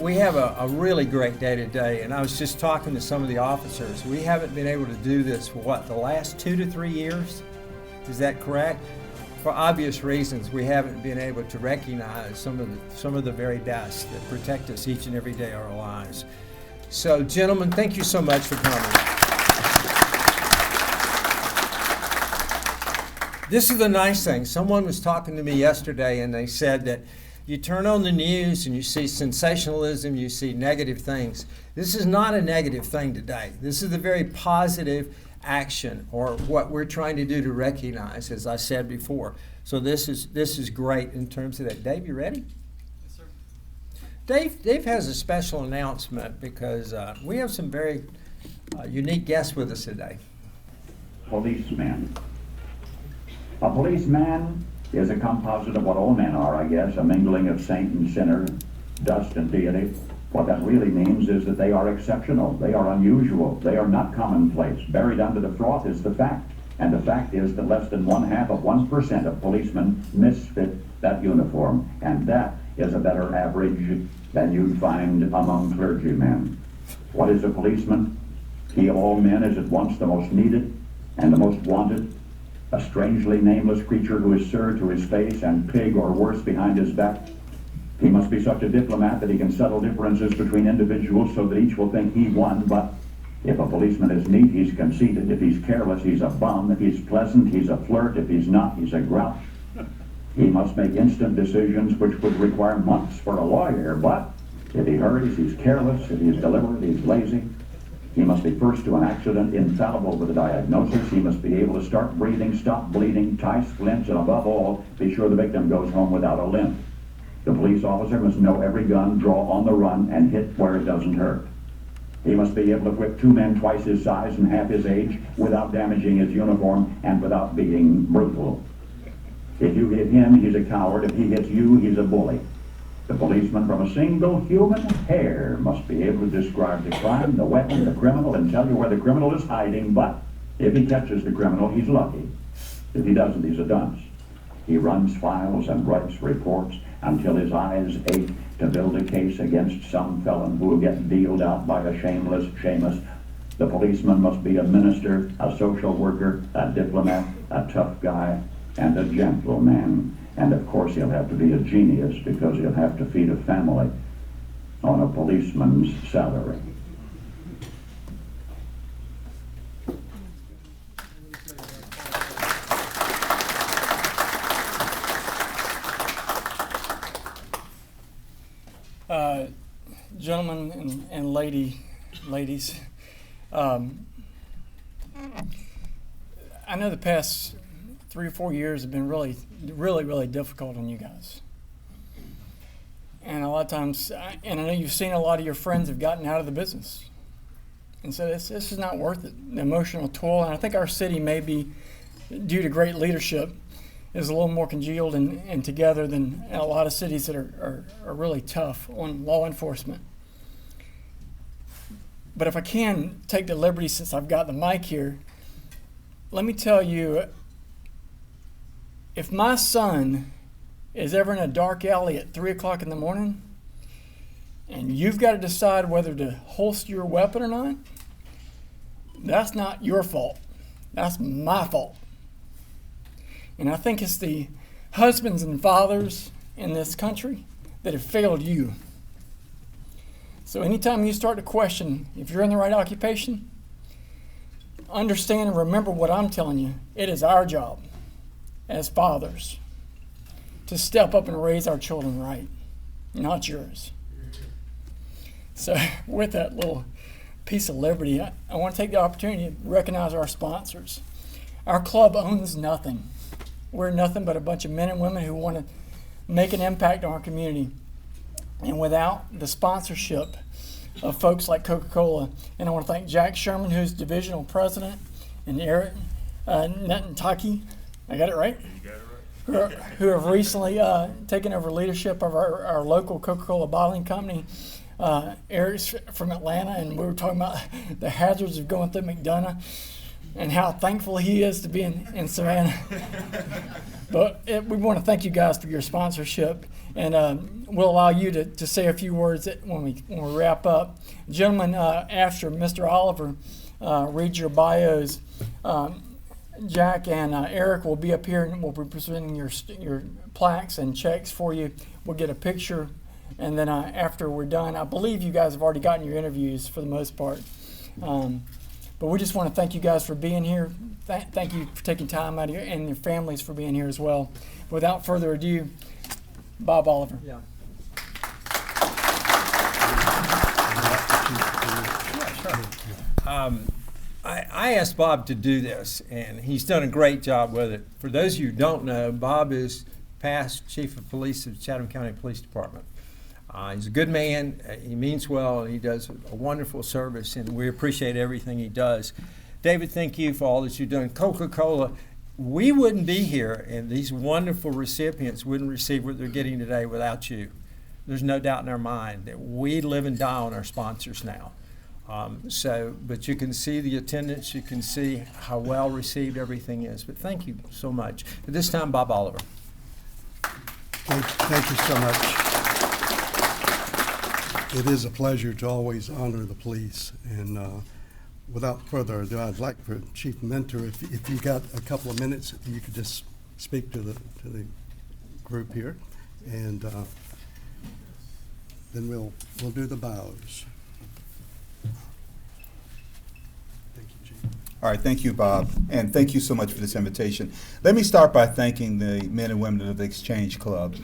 we have a really great day today, and I was just talking to some of the officers. We haven't been able to do this for what, the last 2 to 3 years? Is that correct? For obvious reasons, we haven't been able to recognize some of the very best that protect us each and every day of our lives. So, gentlemen, thank you so much for coming. This is the nice thing. Someone was talking to me yesterday, and they said that you turn on the news and you see sensationalism, you see negative things. This is not a negative thing today. This is a very positive action, or what we're trying to do to recognize, as I said before. So this is great in terms of that. Dave, you ready? Yes, sir. Dave has a special announcement because we have some very unique guests with us today. Policeman. A policeman is a composite of what all men are, I guess, a mingling of saint and sinner, dust and deity. What that really means is that they are exceptional, they are unusual, they are not commonplace. Buried under the froth is the fact, and the fact is that less than 0.5% of policemen misfit that uniform, and that is a better average than you'd find among clergymen. What is a policeman? He of all men is at once the most needed and the most wanted, a strangely nameless creature who is sir to his face and pig or worse behind his back. He must be such a diplomat that he can settle differences between individuals so that each will think he won, but if a policeman is neat, he's conceited. If he's careless, he's a bum. If he's pleasant, he's a flirt. If he's not, he's a grouch. He must make instant decisions which would require months for a lawyer, but if he hurries, he's careless. If he's deliberate, he's lazy. He must be first to an accident, infallible with a diagnosis. He must be able to start breathing, stop bleeding, tie splints, and above all, be sure the victim goes home without a limp. The police officer must know every gun, draw on the run, and hit where it doesn't hurt. He must be able to whip 2 men twice his size and half his age without damaging his uniform and without being brutal. If you hit him, he's a coward. If he hits you, he's a bully. The policeman, from a single human hair, must be able to describe the crime, the weapon, the criminal, and tell you where the criminal is hiding. But if he catches the criminal, he's lucky. If he doesn't, he's a dunce. He runs files and writes reports until his eyes ache to build a case against some felon who will get dealed out by a shameless Seamus. The policeman must be a minister, a social worker, a diplomat, a tough guy, and a gentleman. And of course he'll have to be a genius because he'll have to feed a family on a policeman's salary. Gentlemen and ladies, I know the past 3 or 4 years have been really difficult on you guys. And a lot of times, and I know you've seen a lot of your friends have gotten out of the business. And so this is not worth it, the emotional toll. And I think our city may be, due to great leadership, is a little more congealed and together than a lot of cities that are really tough on law enforcement. But if I can take the liberty, since I've got the mic here, let me tell you, if my son is ever in a dark alley at 3 o'clock in the morning, and you've got to decide whether to holster your weapon or not, that's not your fault. That's my fault. And I think it's the husbands and fathers in this country that have failed you. So anytime you start to question if you're in the right occupation, understand and remember what I'm telling you. It is our job as fathers to step up and raise our children right, not yours. So with that little piece of liberty, I want to take the opportunity to recognize our sponsors. Our club owns nothing. We're nothing but a bunch of men and women who want to make an impact on our community. And without the sponsorship of folks like Coca-Cola, and I want to thank Jack Sherman, who's divisional president, and Eric Netantaki, I got it right? You got it right. Who have recently taken over leadership of our local Coca-Cola bottling company. Eric's from Atlanta, and we were talking about the hazards of going through McDonough and how thankful he is to be in Savannah. But we want to thank you guys for your sponsorship. And we'll allow you to say a few words when we wrap up. Gentlemen, after Mr. Oliver reads your bios, Jack and Eric will be up here and we'll be presenting your plaques and checks for you. We'll get a picture, and then after we're done, I believe you guys have already gotten your interviews for the most part. But we just want to thank you guys for being here. Thank you for taking time out of and your families for being here as well. Without further ado, Bob Oliver. Yeah. I asked Bob to do this, and he's done a great job with it. For those of you who don't know, Bob is past chief of police of the Chatham County Police Department. He's a good man, he means well, and he does a wonderful service, and we appreciate everything he does. David, thank you for all that you've done. Coca-Cola, we wouldn't be here, and these wonderful recipients wouldn't receive what they're getting today without you. There's no doubt in our mind that we live and die on our sponsors now. But you can see the attendance, you can see how well received everything is. But thank you so much. At this time, Bob Oliver. Thank you so much. It is a pleasure to always honor the police. And without further ado, I'd like for Chief Mentor, if you got a couple of minutes, if you could just speak to the group here, and then we'll do the bios. Thank you, Chief. All right, thank you, Bob, and thank you so much for this invitation. Let me start by thanking the men and women of the Exchange Club.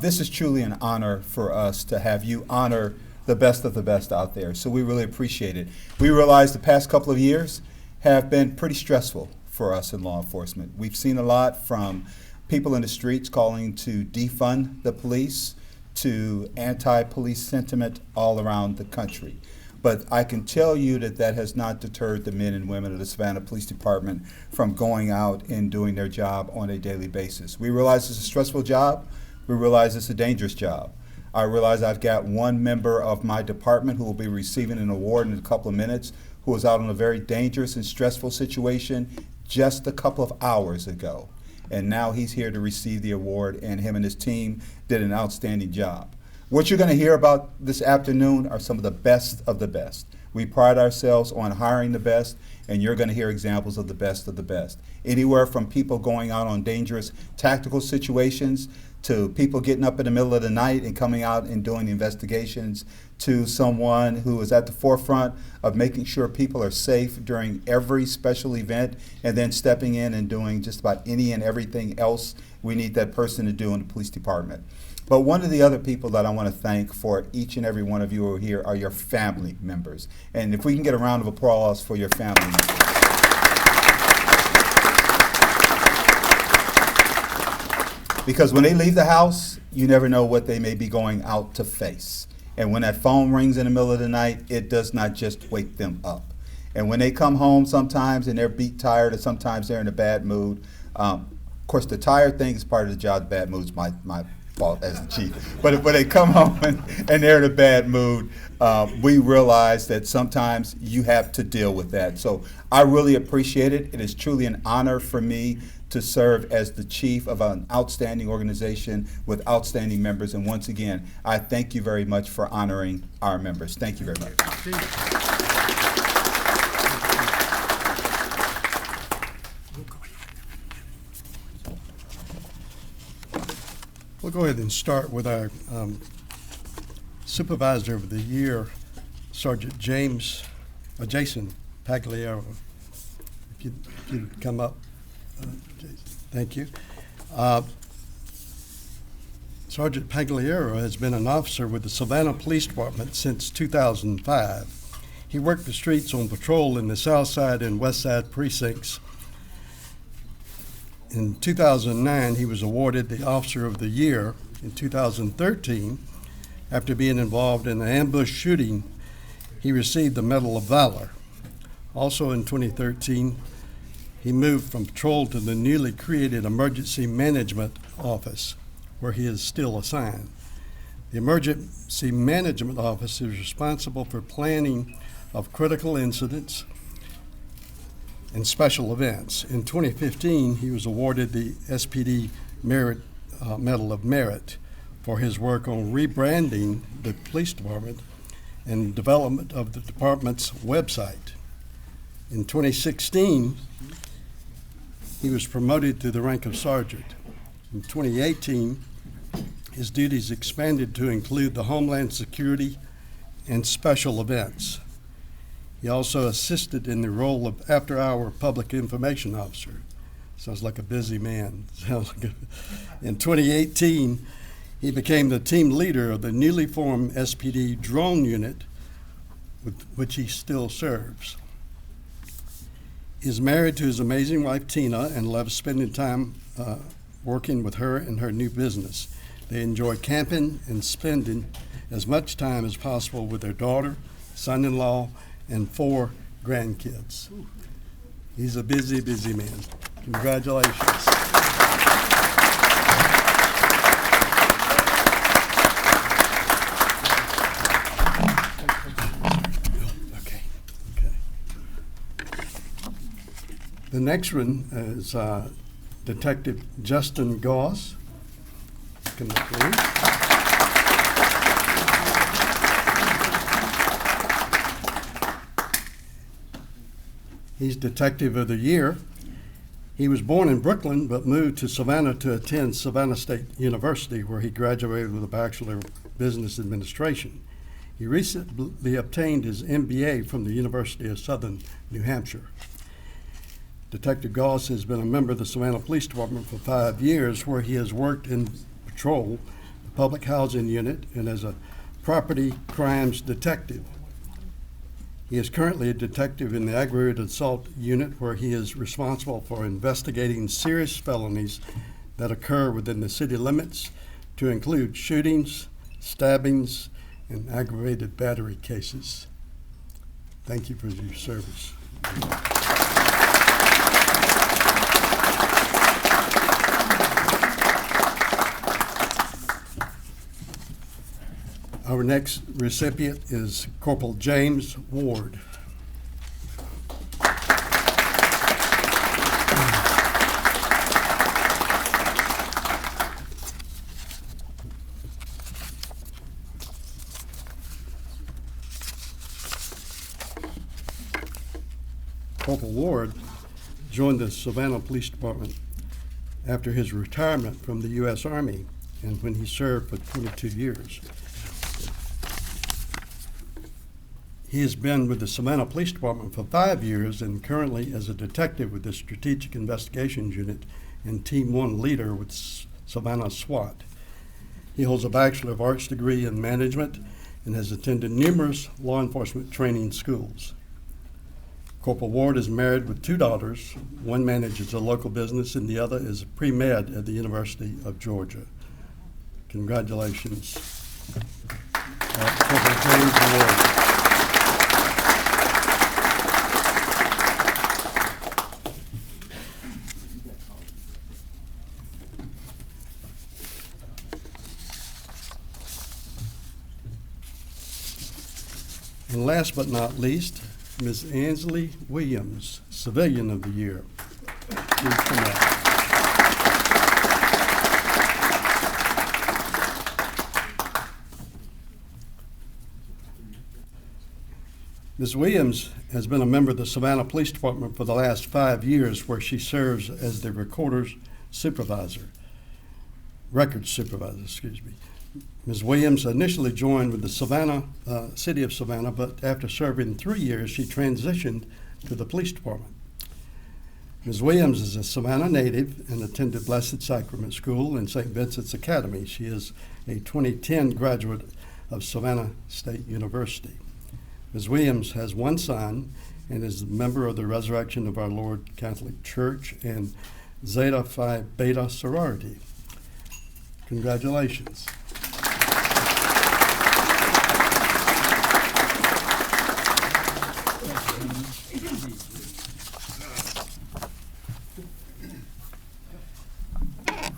This is truly an honor for us to have you honor the best of the best out there, so we really appreciate it. We realize the past couple of years have been pretty stressful for us in law enforcement. We've seen a lot from people in the streets calling to defund the police to anti-police sentiment all around the country. But I can tell you that has not deterred the men and women of the Savannah Police Department from going out and doing their job on a daily basis. We realize it's a stressful job. We realize it's a dangerous job. I realize I've got one member of my department who will be receiving an award in a couple of minutes who was out on a very dangerous and stressful situation just a couple of hours ago. And now he's here to receive the award, and him and his team did an outstanding job. What you're going to hear about this afternoon are some of the best of the best. We pride ourselves on hiring the best, and you're going to hear examples of the best of the best. Anywhere from people going out on dangerous tactical situations to people getting up in the middle of the night and coming out and doing investigations, to someone who is at the forefront of making sure people are safe during every special event, and then stepping in and doing just about any and everything else we need that person to do in the police department. But one of the other people that I want to thank for each and every one of you who are here are your family members. And if we can get a round of applause for your family members. Because when they leave the house, you never know what they may be going out to face. And when that phone rings in the middle of the night, it does not just wake them up. And when they come home sometimes and they're beat tired, or sometimes they're in a bad mood, of course the tired thing is part of the job, the bad mood's my fault as the chief. But if when they come home and they're in a bad mood, we realize that sometimes you have to deal with that. So I really appreciate it. It is truly an honor for me to serve as the chief of an outstanding organization with outstanding members. And once again, I thank you very much for honoring our members. Thank you very much. We'll go ahead and start with our Supervisor of the Year, Sergeant Jason Pagliaro. If you'd come up, Jason. Thank you. Sergeant Pagliaro has been an officer with the Savannah Police Department since 2005. He worked the streets on patrol in the South Side and West Side precincts. In 2009, he was awarded the Officer of the Year. In 2013, after being involved in an ambush shooting, he received the Medal of Valor. Also in 2013, he moved from patrol to the newly created Emergency Management Office, where he is still assigned. The Emergency Management Office is responsible for planning of critical incidents and special events. In 2015, he was awarded the SPD Medal of Merit for his work on rebranding the police department and development of the department's website. In 2016, he was promoted to the rank of sergeant. In 2018, his duties expanded to include the Homeland Security and special events. He also assisted in the role of after-hour public information officer. Sounds like a busy man. In 2018, he became the team leader of the newly formed SPD drone unit, with which he still serves. He is married to his amazing wife, Tina, and loves spending time working with her in her new business. They enjoy camping and spending as much time as possible with their daughter, son-in-law, and 4 grandkids. He's a busy, busy man. Congratulations. The next one is Detective Justin Goss. Come up, please. He's Detective of the Year. He was born in Brooklyn but moved to Savannah to attend Savannah State University, where he graduated with a Bachelor of Business Administration. He recently obtained his MBA from the University of Southern New Hampshire. Detective Gause has been a member of the Savannah Police Department for 5 years, where he has worked in patrol, the public housing unit, and as a property crimes detective. He is currently a detective in the aggravated assault unit, where he is responsible for investigating serious felonies that occur within the city limits, to include shootings, stabbings, and aggravated battery cases. Thank you for your service. Our next recipient is Corporal James Ward. Corporal Ward joined the Savannah Police Department after his retirement from the U.S. Army, and when he served for 22 years. He has been with the Savannah Police Department for 5 years and currently as a detective with the Strategic Investigations Unit and Team 1 leader with Savannah SWAT. He holds a Bachelor of Arts degree in management and has attended numerous law enforcement training schools. Corporal Ward is married with 2 daughters. One manages a local business and the other is a pre-med at the University of Georgia. Congratulations, Corporal James Ward. And last but not least, Ms. Ansley Williams, Civilian of the Year. Please come up. Ms. Williams has been a member of the Savannah Police Department for the last 5 years, where she serves as the records supervisor. Ms. Williams initially joined with the City of Savannah, but after serving 3 years, she transitioned to the police department. Ms. Williams is a Savannah native and attended Blessed Sacrament School and St. Vincent's Academy. She is a 2010 graduate of Savannah State University. Ms. Williams has 1 son and is a member of the Resurrection of Our Lord Catholic Church and Zeta Phi Beta sorority. Congratulations.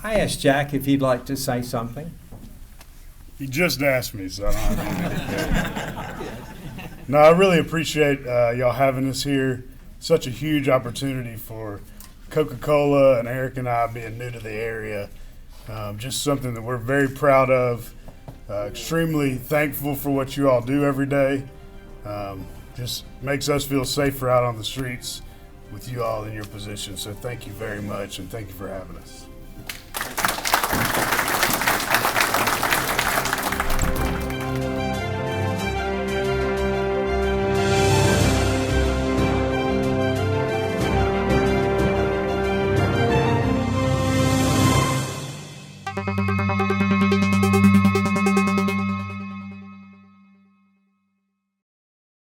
I asked Jack if he'd like to say something. He just asked me, so I don't have anything. No, I really appreciate y'all having us here. Such a huge opportunity for Coca-Cola and Eric and I being new to the area. Just something that we're very proud of. Extremely thankful for what you all do every day. Just makes us feel safer out on the streets with you all in your position. So thank you very much, and thank you for having us.